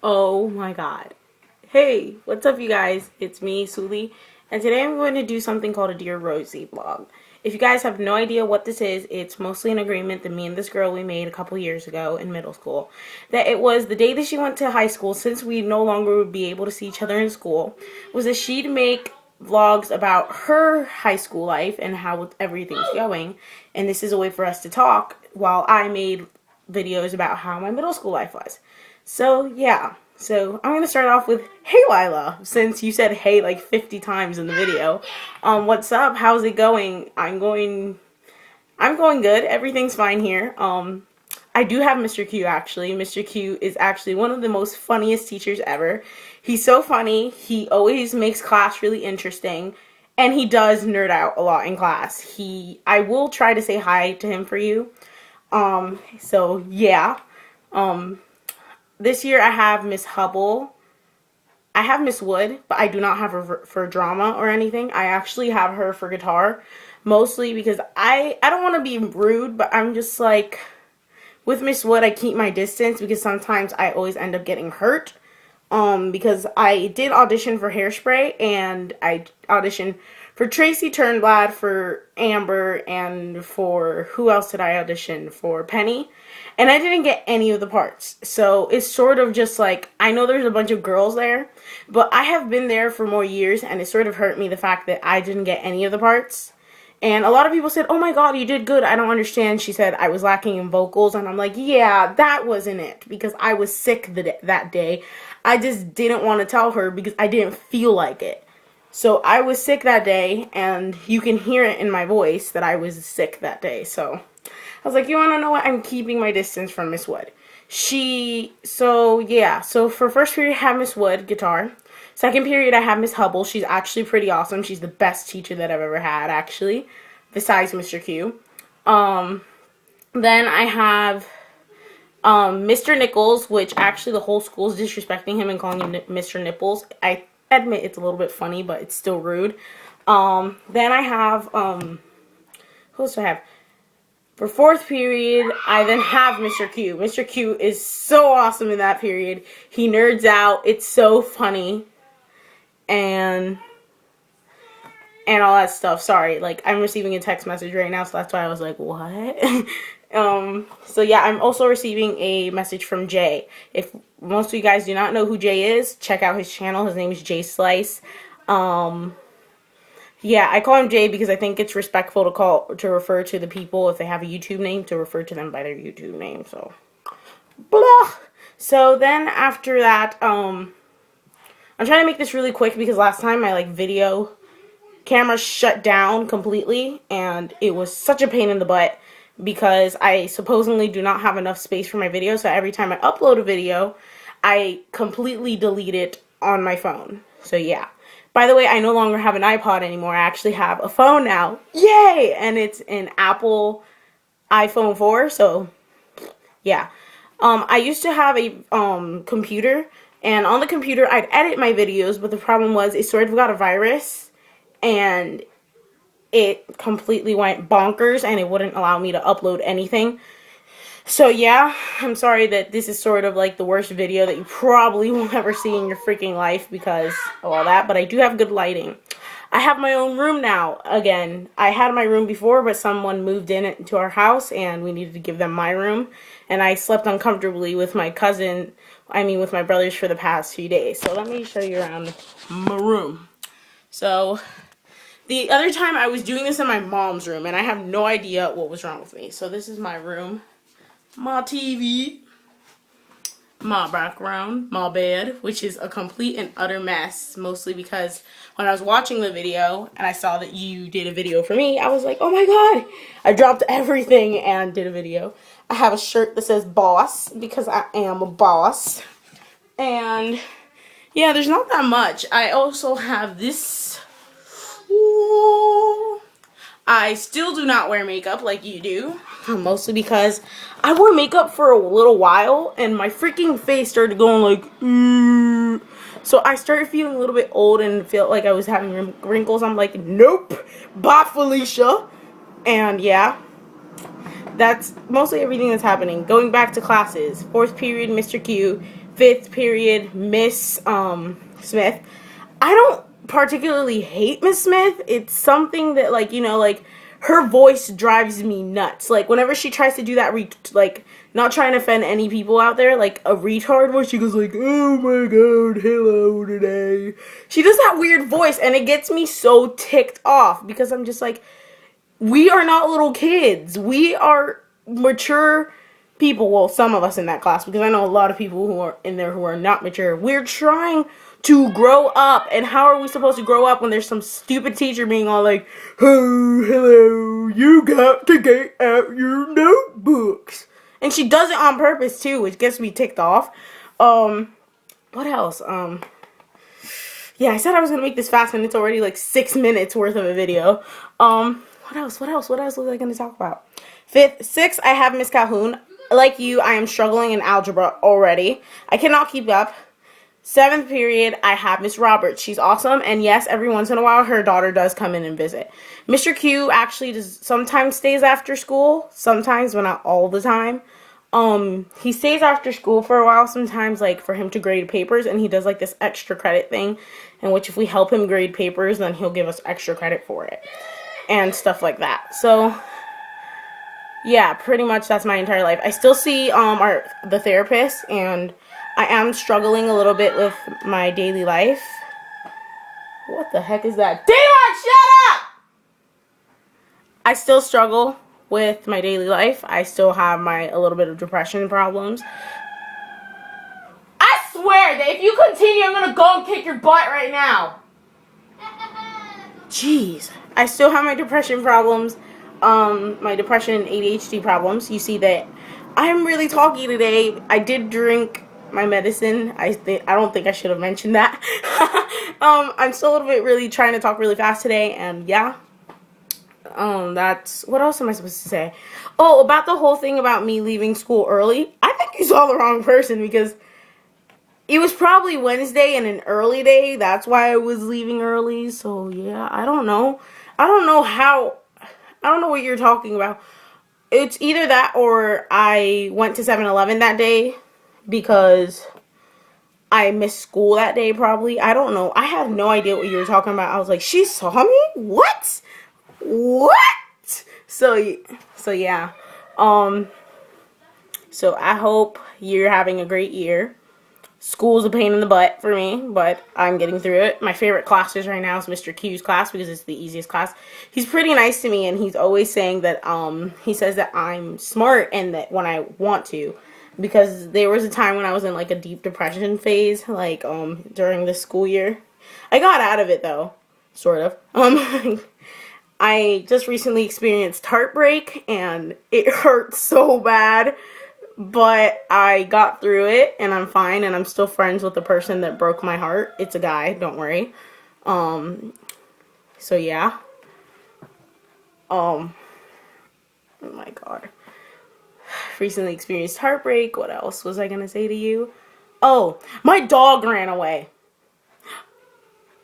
Oh my god. Hey, what's up you guys? It's me, Suli, and today I'm going to do something called a Dear Rosie vlog. If you guys have no idea what this is, it's mostly an agreement that me and this girl we made a couple years ago in middle school. That it was the day that she went to high school, since we no longer would be able to see each other in school, was that she'd make vlogs about her high school life and how everything's going. And this is a way for us to talk while I made videos about how my middle school life was. So, yeah. So, I'm going to start off with, hey Lila, since you said hey like 50 times in the video. What's up? How's it going? I'm going good. Everything's fine here. I do have Mr. Q actually. Mr. Q is actually one of the most funniest teachers ever. He's so funny. He always makes class really interesting. And he does nerd out a lot in class. I will try to say hi to him for you. So yeah. This year I have Miss Hubble. I have Miss Wood, but I do not have her for drama or anything. I actually have her for guitar, mostly because I don't want to be rude, but I'm just like, with Miss Wood, I keep my distance because sometimes I always end up getting hurt. Because I did audition for Hairspray, and I auditioned for Tracy Turnblad, for Amber, and for, who else did I audition for? Penny. And I didn't get any of the parts. So it's sort of just like, I know there's a bunch of girls there, but I have been there for more years, and it sort of hurt me the fact that I didn't get any of the parts. And a lot of people said, oh my god, you did good. I don't understand. She said I was lacking in vocals. And I'm like, yeah, that wasn't it. Because I was sick that day. I just didn't want to tell her because I didn't feel like it. So I was sick that day. And you can hear it in my voice that I was sick that day. So I was like, you want to know what? I'm keeping my distance from Miss Wood. So for first period, I have Miss Wood, guitar. Second period, I have Miss Hubble. She's actually pretty awesome. She's the best teacher that I've ever had, actually, besides Mr. Q. Then I have Mr. Nichols, which actually the whole school is disrespecting him and calling him Mr. Nipples. I admit it's a little bit funny, but it's still rude. Then I have, who else do I have? For fourth period, I then have Mr. Q. Mr. Q is so awesome in that period. He nerds out. It's so funny. And all that stuff. Sorry, like, I'm receiving a text message right now, so that's why I was like, what? So yeah, I'm also receiving a message from Jay. If most of you guys do not know who Jay is, check out his channel. His name is Jay Slice. Yeah, I call him Jay because I think it's respectful to refer to the people, if they have a YouTube name, to refer to them by their YouTube name, so blah. So then after that, I'm trying to make this really quick because last time my video camera shut down completely, and it was such a pain in the butt because I supposedly do not have enough space for my video, so every time I upload a video, I completely delete it on my phone. So yeah. By the way, I no longer have an iPod anymore. I actually have a phone now. Yay! And it's an Apple iPhone 4, so yeah. I used to have a computer, and on the computer I'd edit my videos, but the problem was it sort of got a virus, and it completely went bonkers, and it wouldn't allow me to upload anything. So yeah, I'm sorry that this is sort of like the worst video that you probably will ever see in your freaking life because of all that, but I do have good lighting. I have my own room now, again. I had my room before, but someone moved into our house, and we needed to give them my room, and I slept uncomfortably with my with my brothers for the past few days. So let me show you around my room. So the other time I was doing this in my mom's room, and I have no idea what was wrong with me. So this is my room. My TV, my background, my bed, which is a complete and utter mess, mostly because when I was watching the video and I saw that you did a video for me, I was like, oh my god, I dropped everything and did a video. I have a shirt that says boss because I am a boss, and yeah, there's not that much. I also have this. I still do not wear makeup like you do, mostly because I wore makeup for a little while, and my freaking face started going like, So I started feeling a little bit old and felt like I was having wrinkles. I'm like, nope, bye Felicia. And yeah, that's mostly everything that's happening. Going back to classes, fourth period, Mr. Q. 5th period, Miss Smith. I don't particularly hate Miss Smith. It's something that, like, you know, like, her voice drives me nuts. Like, whenever she tries to do that, like, not trying to offend any people out there, like, a retard voice, she goes like, oh my god, hello today. She does that weird voice, and it gets me so ticked off, because I'm just like, we are not little kids. We are mature people. Well, some of us in that class, because I know a lot of people who are in there who are not mature. We're trying to grow up, and how are we supposed to grow up when there's some stupid teacher being all like, oh, hello, you got to get out your notebooks. And she does it on purpose too, which gets me ticked off. What else? Yeah, I said I was gonna make this fast, and it's already like 6 minutes worth of a video. What else was I gonna talk about? 6th, I have Miss Calhoun. Like you, I am struggling in algebra already. I cannot keep up. 7th period, I have Miss Roberts. She's awesome, and yes, every once in a while, her daughter does come in and visit. Mr. Q actually sometimes stays after school, sometimes, but not all the time. He stays after school for a while sometimes, like, for him to grade papers, and he does, like, this extra credit thing, in which if we help him grade papers, then he'll give us extra credit for it, and stuff like that. So, yeah, pretty much that's my entire life. I still see, the therapist, and I am struggling a little bit with my daily life. What the heck is that? Daylight, shut up! I still struggle with my daily life. I still have a little bit of depression problems. I swear that if you continue, I'm gonna go and kick your butt right now. Jeez. I still have my depression problems. My depression and ADHD problems. You see that I'm really talky today. I did drink my medicine. I don't think I should have mentioned that. I'm still a little bit really trying to talk really fast today, and yeah. That's, what else am I supposed to say? Oh, about the whole thing about me leaving school early. I think you saw the wrong person, because it was probably Wednesday and an early day. That's why I was leaving early. So yeah, I don't know. I don't know what you're talking about. It's either that or I went to 7-Eleven that day because I missed school that day probably. I don't know. I have no idea what you were talking about. I was like, she saw me? What? So yeah. So I hope you're having a great year. School's a pain in the butt for me, but I'm getting through it. My favorite classes right now is Mr. Q's class because it's the easiest class. He's pretty nice to me, and he's always saying that, he says that I'm smart and that when I want to. Because there was a time when I was in, like, a deep depression phase, like, during the school year. I got out of it, though. Sort of. I just recently experienced heartbreak, and it hurt so bad. But I got through it, and I'm fine, and I'm still friends with the person that broke my heart. It's a guy, don't worry. So yeah. Oh my god. Recently experienced heartbreak. What else was I gonna say to you? Oh, my dog ran away.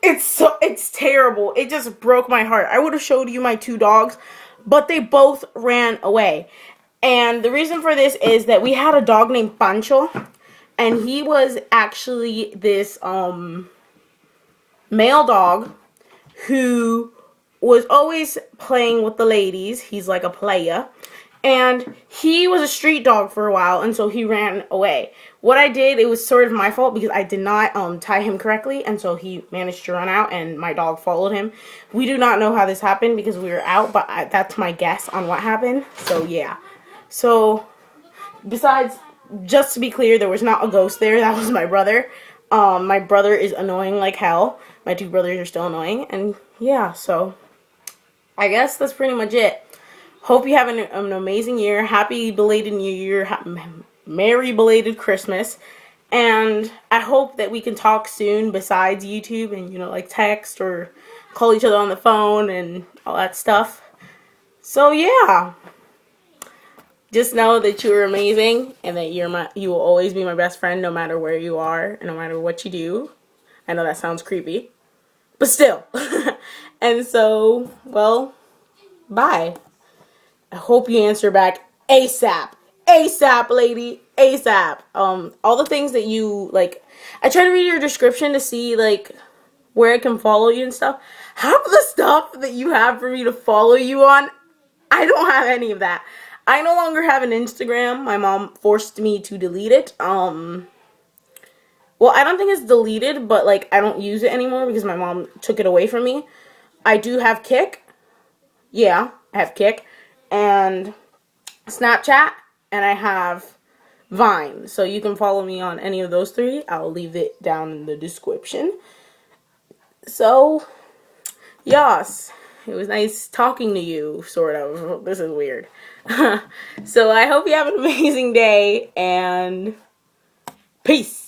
It's terrible. It just broke my heart. I would have showed you my 2 dogs, but they both ran away. And the reason for this is that we had a dog named Pancho, and he was actually this male dog who was always playing with the ladies. He's like a player. And he was a street dog for a while, and so he ran away. What I did, it was sort of my fault because I did not tie him correctly, and so he managed to run out, and my dog followed him. We do not know how this happened because we were out, but that's my guess on what happened. So, yeah. So, besides, just to be clear, there was not a ghost there. That was my brother. My brother is annoying like hell. My 2 brothers are still annoying, and yeah, so I guess that's pretty much it. Hope you have an amazing year. Happy belated New Year. Merry belated Christmas. And I hope that we can talk soon besides YouTube and, you know, like text or call each other on the phone and all that stuff. So, yeah. Just know that you're amazing and that you will always be my best friend no matter where you are and no matter what you do. I know that sounds creepy, but still. And so, well, bye. I hope you answer back ASAP. ASAP, lady. ASAP. All the things that you, like, I try to read your description to see, like, where I can follow you and stuff. Half of the stuff that you have for me to follow you on, I don't have any of that. I no longer have an Instagram. My mom forced me to delete it. Well, I don't think it's deleted, but, like, I don't use it anymore because my mom took it away from me. I do have Kick. Yeah, I have Kick. And Snapchat. And I have Vine. So you can follow me on any of those three. I'll leave it down in the description. So, yes. It was nice talking to you, sort of. This is weird. So I hope you have an amazing day. And peace.